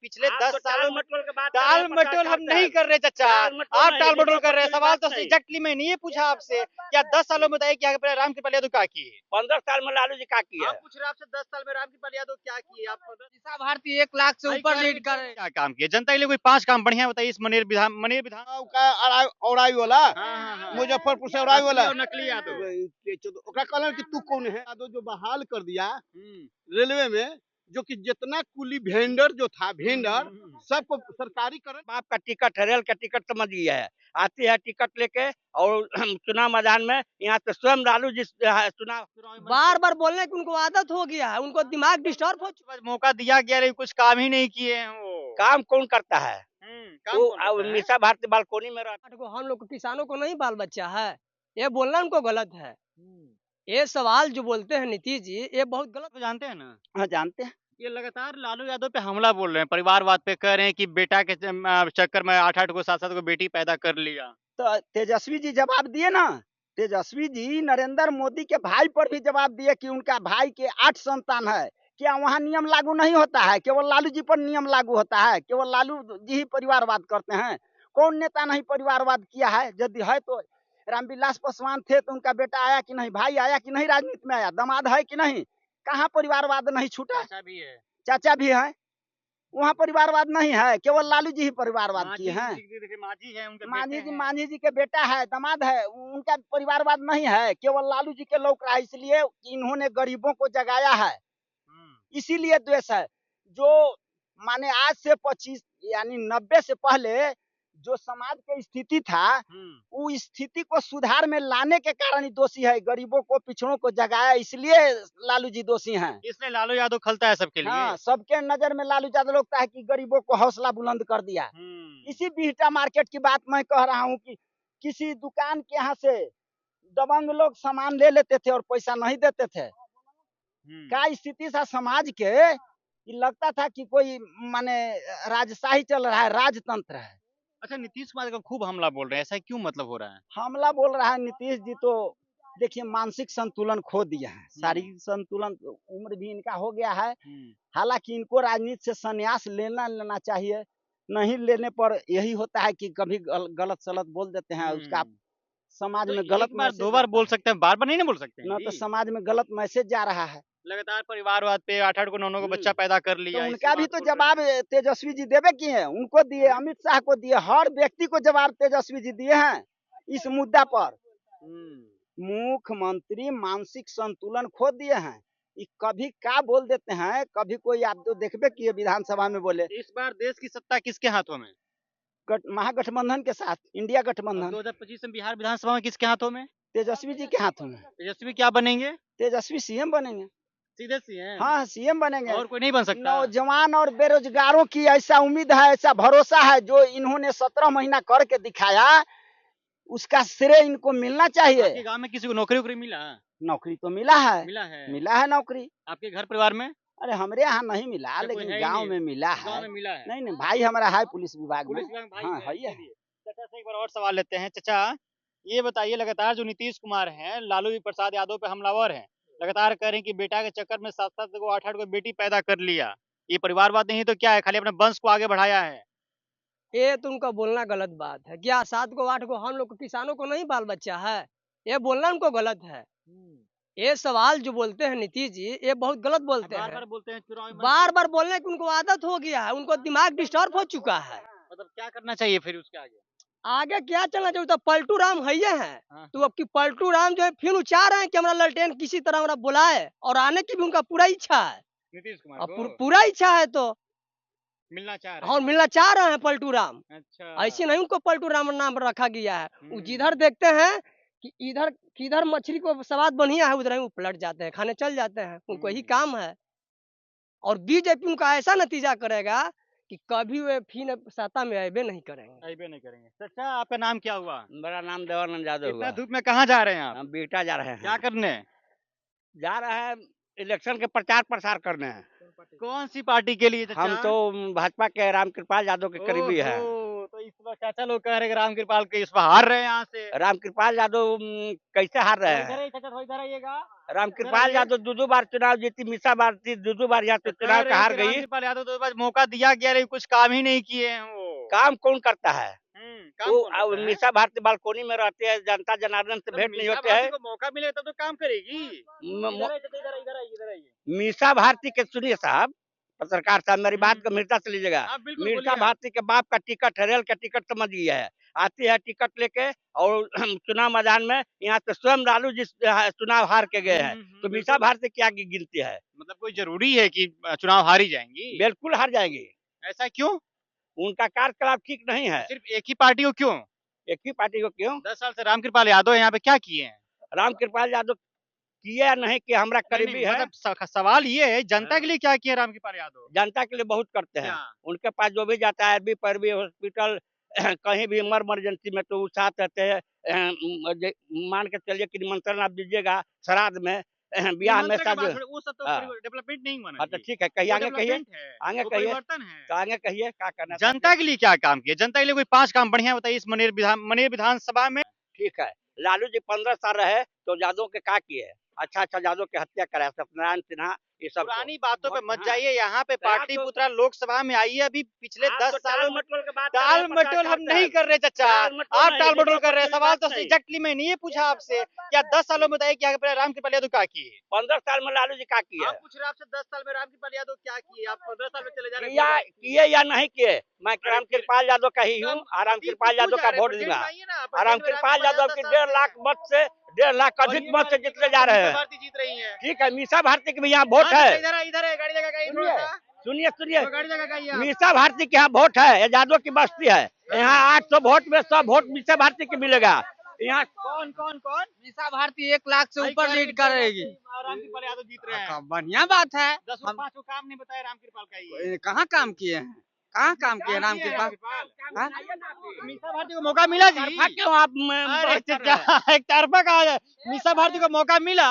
पिछले 10 सालों में मटोल के बात टाल मटोल हम नहीं कर रहे चाचा, आप टाल मटोल कर रहे हैं। सवाल तो एग्जैक्टली मैंने ये पूछा आपसे, क्या 10 सालों में बताइए क्या रामकृपाल यादव क्या किए? 15 साल में लालू जी क्या किया? हम पूछ रहे हैं आपसे 10 साल में रामकृपाल यादव क्या किए? आप ईसा भारती 1 लाख से ऊपर लीड कर रहे हैं। क्या काम किए जनता के लिए? कोई 5 काम बढ़िया बताइए इस मनेर विधान का औराई वाला, हाँ। मुजफ्फरपुर से औराई वाला, और नकली यादव ओकरा कहलन कि तू कौन है? यादव जो बहाल कर दिया रेलवे में, जो कि जितना कुली वेंडर जो था वेंडर सबको सरकारी कर। बाप का टिकट है, रेल का टिकट समझ लिया है, आती है टिकट लेके और चुनाव मैदान में यहाँ पे स्वयं लालू जी चुनाव बार बार बोलने की उनको आदत हो गया है, उनको दिमाग डिस्टर्ब हो चुका बस मौका दिया गया लेकिन कुछ काम ही नहीं किए हैं वो। काम कौन करता है? काम कौन करता है? मीसा भारती बालकोनी में रहता है। हम लोग किसानों को नहीं बाल बच्चा है, ये बोलना उनको गलत है। ये सवाल जो बोलते हैं नीतीश जी, ये बहुत गलत। तो जानते हैं ना, है, जानते हैं। ये लगातार लालू यादव पे हमला बोल रहे हैं, परिवारवाद पे कह रहे हैं कि बेटा के चक्कर में 8-8 को 7-7 को बेटी पैदा कर लिया। तो तेजस्वी जी जवाब दिए ना, तेजस्वी जी नरेंद्र मोदी के भाई पर भी जवाब दिए कि उनका भाई के 8 संतान है। क्या वहाँ नियम लागू नहीं होता है? केवल लालू जी पर नियम लागू होता है? केवल लालू जी ही परिवारवाद करते हैं? कौन नेता नहीं परिवारवाद किया है? यदि है तो रामविलास पासवान थे तो उनका बेटा आया कि नहीं, भाई आया कि नहीं, राजनीति में आया, दामाद है कि नहीं? कहाँ परिवारवाद नहीं छूटा? चाचा भी है, चाचा भी है, वहाँ परिवारवाद नहीं है, केवल लालू जी ही परिवारवाद किए हैं। मांझी है उनके मांझी जी के बेटा है, दामाद है, उनका परिवारवाद नहीं है, केवल लालू जी के लोग रहा है, इसलिए इन्होंने गरीबों को जगाया है, इसीलिए द्वेष है। जो माने आज से 25 यानी 90 से पहले जो समाज की स्थिति था, वो स्थिति को सुधार में लाने के कारण ही दोषी है। गरीबों को, पिछड़ों को जगाया, इसलिए लालू जी दोषी हैं। इसलिए लालू यादव खलता है सबके लिए। हाँ, सबके नजर में लालू यादव लगता है कि गरीबों को हौसला बुलंद कर दिया। इसी बिहटा मार्केट की बात मैं कह रहा हूँ कि किसी दुकान के यहाँ से दबंग लोग सामान ले लेते थे और पैसा नहीं देते थे। क्या स्थिति था समाज के, लगता था कि कोई माने राजशाही चल रहा है, राजतंत्र है। अच्छा, नीतीश कुमार का खूब हमला बोल रहे हैं, ऐसा क्यों मतलब हो रहा है? हमला बोल रहा है नीतीश जी तो देखिए मानसिक संतुलन खो दिया है, शारीरिक संतुलन, उम्र भी इनका हो गया है। हालांकि इनको राजनीति से संन्यास लेना चाहिए, नहीं लेने पर यही होता है कि कभी गलत सलत बोल देते हैं, उसका समाज में गलत। एक बार 2 बार बोल सकते हैं, बार बार नहीं ना बोल सकते ना, तो समाज में गलत मैसेज जा रहा है। लगातार परिवारवाद पे 8-8 को 9-9 को बच्चा पैदा कर लिया। तो उनका भी तो जवाब तेजस्वी जी देवे किए हैं, उनको दिए, अमित शाह को दिए, हर व्यक्ति को जवाब तेजस्वी जी दिए हैं इस मुद्दा पर। मुख्यमंत्री मानसिक संतुलन खो दिए हैं, कभी क्या बोल देते हैं, कभी कोई आप तो देखबे किए विधानसभा में बोले। इस बार देश की सत्ता किसके हाथों में? महागठबंधन के साथ, इंडिया गठबंधन। 2025 में बिहार विधानसभा में किसके हाथों में? तेजस्वी जी के हाथों में। तेजस्वी क्या बनेंगे? तेजस्वी सीएम बनेंगे, सीधे सीएम। हाँ, सीएम बनेंगे, और कोई नहीं बन सकता। नौजवान और बेरोजगारों की ऐसा उम्मीद है, ऐसा भरोसा है, जो इन्होंने 17 महीना करके दिखाया, उसका श्रेय इनको मिलना चाहिए। आपके गांव में किसी को नौकरी मिला? नौकरी तो मिला है नौकरी। आपके घर परिवार में? अरे हमारे यहाँ नहीं मिला, लेकिन गांव में मिला है। गांव में मिला है? नहीं, भाई हमारा है पुलिस विभाग में। हाँ, है। चाचा से एक बार और सवाल लेते हैं। चाचा, ये बताइए, लगातार जो नीतीश कुमार हैं, लालू प्रसाद यादव पे हमलावर हैं, लगातार कह रहे हैं कि बेटा के चक्कर में 7-7 को 8-8 को बेटी पैदा कर लिया, ये परिवारवाद नहीं तो क्या है? खाली अपने वंश को आगे बढ़ाया है। ये तो उनका बोलना गलत बात है। क्या 7 को 8 को हम लोग किसानों को नहीं बाल बच्चा है? ये बोलना उनको गलत है। ये सवाल जो बोलते हैं नीतीश जी, ये बहुत गलत बोलते हैं। बार-बार बोलते हैं चुनाव में, बार-बार बोलने की उनको आदत हो गया है, उनको दिमाग डिस्टर्ब हो चुका है। मतलब क्या करना चाहिए फिर उसके आगे? आगे क्या चलना चाहिए? तो पलटू राम है ये हैं। तो अब की पलटू राम जो है फिर चाह रहे हैं कि हमारा ललटेन किसी तरह हमारा बुलाए, और आने की भी उनका पूरा इच्छा है। नीतीश कुमार को पूरा इच्छा है, तो मिलना चाह रहे हैं। और मिलना चाह रहे हैं पलटू राम। अच्छा, ऐसे नहीं उनको पलटू राम नाम रखा गया है। जिधर देखते हैं कि इधर किधर मछली को स्वाद बढ़िया है, उधर ही वो पलट जाते हैं, खाने चल जाते हैं, उनको यही काम है। और बीजेपी उनका ऐसा नतीजा करेगा कि कभी वे फिर सत्ता में आए नहीं करेंगे। चाचा, आपका नाम क्या हुआ? मेरा नाम देवानंद यादव हुआ। इतना धूप में कहाँ जा रहे हैं आप? हम बिहटा जा रहे हैं। क्या करने जा रहे हैं? इलेक्शन के प्रचार प्रसार करने हैं। कौन सी पार्टी के लिए चाचा? हम तो भाजपा के रामकृपाल यादव के करीबी है। तो इस वक्त चाचा लोग कह रहे हैं कि राम कृपाल के इस बार हार रहे हैं यहाँ से। रामकृपाल यादव कैसे हार रहे इधर हैं? ही चाचा, थोड़ा इधर आइएगा। रामकृपाल यादव दो बार चुनाव जीती, मीसा भारती दो बार यहाँ तो तो कह चुनाव रहे का हैं हार कि गई। रामकृपाल यादव तो बस मौका दिया गया, लेकिन कुछ काम ही नहीं किए हैं वो। काम कौन करता है? काम वो कौन करता है? मीसा भारती बालकोनी में रहते हैं, जनता जनार्दन से तो भेंट नहीं मीसा होते भारती हैं। को मौका मिले तब तो काम करेगी। म- इधर आइए चाचा, इधर आइए, इधर आइए। मीसा भारती के सुनिए साहब, पत्रकार साहब मेरी बात को हम्म। मीठा से लीजिएगा। आप बिल्कुल मीसा बोलिए आप। भारती के बाप का टिकट है, रेल का टिकट समझ लिया है। आती है टिकट लेके और चुनाव मैदान में यहाँ पे स्वयं लालू जी चुनाव हार के गए हैं, तो मीसा बिल्कुल। भारती क्या गिनती है? मतलब कोई जरूरी है कि चुनाव हारी जाएंगी? बिल्कुल हार जाएगी। ऐसा क्यों? उनका कार्यकलाप ठीक नहीं है। सिर्फ एक ही पार्टी को क्यों? एक ही पार्टी को क्यों? 10 साल से रामकृपाल यादव यहाँ पे क्या किए हैं? रामकृपाल यादव किए या नहीं कि हमरा नहीं, करीबी है। मतलब सवाल ये है, जनता के लिए क्या किए रामकृपाल यादव? जनता के लिए बहुत करते हैं। क्या? उनके पास जो भी जाता है, पैरवी हॉस्पिटल कहीं भी इमरजेंसी में तो वो साथ रहते हैं। मान के चलिए कि निमंत्रण आप दीजिएगा श्राद्ध में, ब्याह में, निमंत्रण का शादी। बात छोड़िए, वो सब तो हाँ। डेवलपमेंट नहीं हुआ ना हाँ तो जी। ठीक है, कहिए वो आगे, कहिए डेवलपमेंट है, आगे, वो कहिए परिवर्तन है। तो आगे कहिए क्या करना जनता के लिए क्या काम किया? जनता के लिए कोई 5 काम बढ़िया बताइए इस मनेर विधानसभा में। ठीक है। लालू जी 15 साल रहे तो यादव के क्या किए? अच्छा यादव की हत्या कराया, सत्यनारायण सिन्हा, ये सब। पुरानी बातों पे मत हाँ। जाइए, यहाँ पे तो आप पाटली तो- पुत्रा लोकसभा में आई है अभी पिछले आप 10 तो सालों में। टाल-मटोल के बात कर टाल रहे हैं, मटोल हम पत्रकार नहीं साहब। कर रहे चाचा, टाल-मटोल आप नहीं, टाल मटोल मीडिया कर रहे हैं। पर कोई सवाल बात तो नहीं। एग्जैक्टली मैंने ये पूछा आपसे, क्या 10 सालों में बताइए कि आगे रामकृपाल यादव क्या किए? 15 साल में लालू जी क्या किए? हम पूछ रहे हैं आपसे 10 साल में रामकृपाल यादव क्या किए? आप 15 साल में चले जा रहे किया किए या नहीं किए? मैं अरे रामकृपाल यादव का ही हूँ, और रामकृपाल यादव का वोट दूंगा। और रामकृपाल यादव की 1.5 लाख मत से 1.5 लाख अधिक मत से जीतने जा रहे हैं। भारती जीत रही है। ठीक है, मीसा भारती के भी यहाँ वोट है। इधर है, गाड़ी जगह कहीं थोड़ा सा। सुनिए सुनिए, गाड़ी जगह कहीं आप। मीसा भारती के यहाँ वोट है, ये यादव की बस्ती है। यहाँ 800 वोट में 100 वोट मीसा भारती के मिलेगा। यहाँ कौन कौन कौन? मीसा भारती 1 लाख से ऊपर लीड करेगी। रामकृपाल यादव जीत रहे हैं। बढ़िया बात है। 10 और 5 काम नहीं बताया रामकृपाल का ये। ये कहाँ काम किए हैं? कहाँ काम किए रामकृपाल? हाँ? मीसा भारती को मौका मिला जी? तरफा क्यों आप अरे बात कर रहे हैं? चाचा, एक तरफा कहा जाए, मीसा भारती को मौका मिला,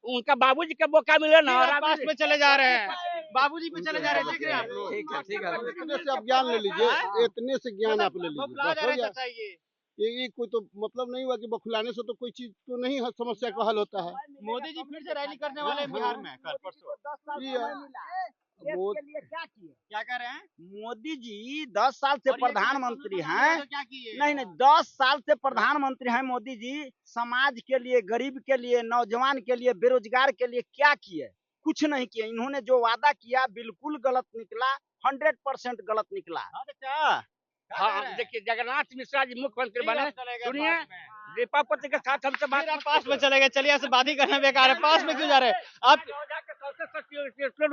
उनका बाबूजी के मौका मिले ना। फिर आप पास में चले जा रहे हैं, बाबूजी पे चले जा रहे हैं, देख रहे हैं आप लोग। ठीक है, ठीक है। इतने से आप ज्ञान ले लीजिए, इतने से ज्ञान आप ले लीजिए, बौखला बस जा हो रहे हैं गया। चाचा ये। ये कोई तो मतलब नहीं हुआ कि बखुलाने से तो कोई चीज तो नहीं समस्या का हल होता है। मोदी जी फिर से रैली करने वाले हैं बिहार में कल परसों। ये है। वो क्या किए? क्या कह रहे हैं? मोदी जी 10 साल से और ये प्रधानमंत्री तो हैं। क्या किए? नहीं नहीं, 10 साल से प्रधानमंत्री हैं मोदी जी। समाज के लिए, गरीब के लिए, नौजवान के लिए, बेरोजगार के लिए क्या किए? कुछ नहीं किए। इन्होंने जो वादा किया बिल्कुल गलत निकला, 100% गलत निकला। हाँ चाचा, क्या कह हाँ रहे हैं? देखिए, जगन्नाथ मिश्रा जी मुख्यमंत्री फिर बने। आप चले गए सुनिए, पास में। दीपापति के साथ हमसे बात फिर आप पास में चले गए, चलिए ऐसे बात ही करना बेकार है, पास में क्यों जा रहे हैं आप?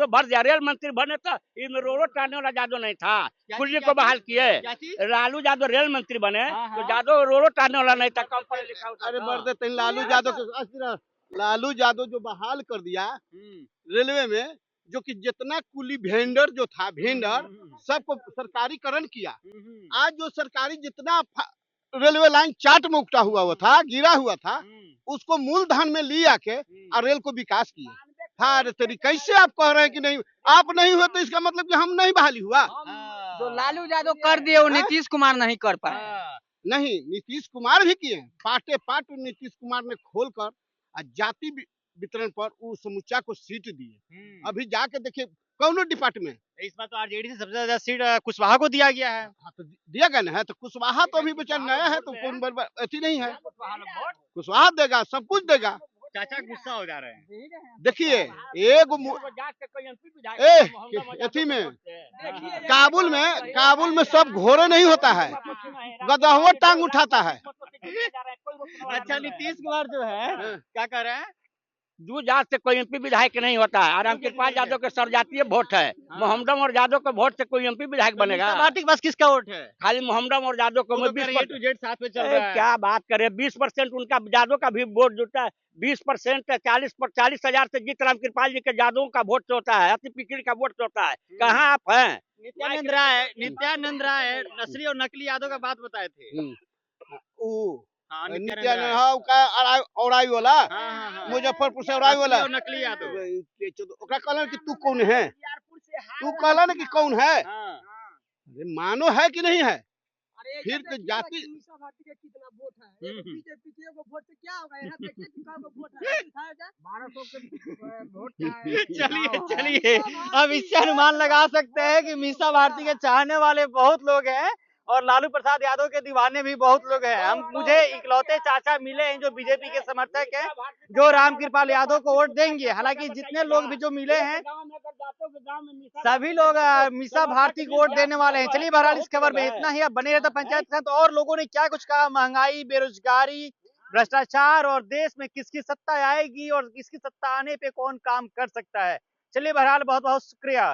भर दिया, रेल मंत्री बने तो इनमें रोड टारने वाला यादव नहीं था, कुली को बहाल किए। क्या चीज? लालू यादव रेल मंत्री बने हाँ, तो हाँ। यादव रोड टारने वाला नहीं था, कम पढ़े लिखा होता अरे था। बढ़ देते हैं लालू यादव के। लालू यादव जो बहाल कर दिया रेलवे में, जो कि जितना कुली वेंडर जो था, वेंडर सबको सरकारीकरण किया। आज जो सरकारी जितना रेलवे लाइन चाट में उगटा हुआ था, गिरा हुआ था, उसको मूलधन में ले आके और रेल को विकास किए। हाँ तेरी, कैसे आप कह रहे हैं कि नहीं, आप नहीं हुए तो इसका मतलब कि हम नहीं बहाली हुआ। जो लालू यादव कर दिए वो नीतीश कुमार नहीं कर पाए। नहीं, नीतीश कुमार भी किए, पाटे पाट नीतीश कुमार ने खोलकर जाति वितरण पर उस समूचा को सीट दिए। अभी जाके देखिए कौनो डिपार्टमेंट। इस बार तो आरजेडी से सबसे ज्यादा सीट कुशवाहा को दिया गया है। हाँ तो दिया गया ना है, तो कुशवाहा तो अभी बेचारा नया है, तो कौन अति नहीं है। कुशवाहा देगा, सब कुछ देगा। चाचा गुस्सा हो जा रहे हैं। देखिए एगो अथी में काबुल में सब घोड़े नहीं होता है, गदहवा टांग उठाता है। अच्छा नीतीश कुमार जो है क्या कर रहे हैं? दूर जात से कोई एमपी विधायक नहीं होता है। रामकृपाल यादव के सरजातीय वोट है। मोहम्मदम और यादव के वोट से कोई एमपी विधायक बनेगा? भारती के पास किसका वोट है? खाली मोहम्मदम और यादव को। वो तो कह रहे हैं, A to Z साथ में चल रहा है। क्या बात करे, 20% उनका यादव का भी वोट जुटता है। 20% 40,000 से जीत रामकृपाल जी के यादवों का वोट से होता है, अति पिछड़ी का वोट से होता है। कहाँ आप हैं? नित्यानंद राय नस्ली और नकली यादव का बात बताए थे। हाँ, नित्यानंद औराई वाला, मुजफ्फरपुर से औराई वाला, और नकली यादव। ओकरा कहलन कि तू कौन है, तू कहला ना कि कौन है। अरे मानो है कि नहीं है? फिर तो जाति मीसा भारती के कितना वोट है हम्म। बीजेपी के एगो वोट से क्या होगा यहाँ देखिए कितना वोट है दिखाया जाए 1200 के वोट चलिए चलिए अब इससे अनुमान लगा सकते हैं कि मीसा भारती के चाहने वाले बहुत लोग हैं और लालू प्रसाद यादव के दीवाने भी बहुत लोग हैं। मुझे इकलौते चाचा मिले हैं जो बीजेपी के समर्थक हैं, जो रामकृपाल यादव को वोट देंगे। हालांकि जितने लोग भी जो मिले हैं सभी लोग मीसा भारती को वोट देने वाले हैं। चलिए बहरहाल इस खबर में इतना ही। अब बने रहता पंचायत का। तो और लोगों ने क्या कुछ कहा, महंगाई, बेरोजगारी, भ्रष्टाचार और देश में किसकी सत्ता आएगी और किसकी सत्ता आने पे कौन काम कर सकता है। चलिए बहरहाल बहुत बहुत शुक्रिया।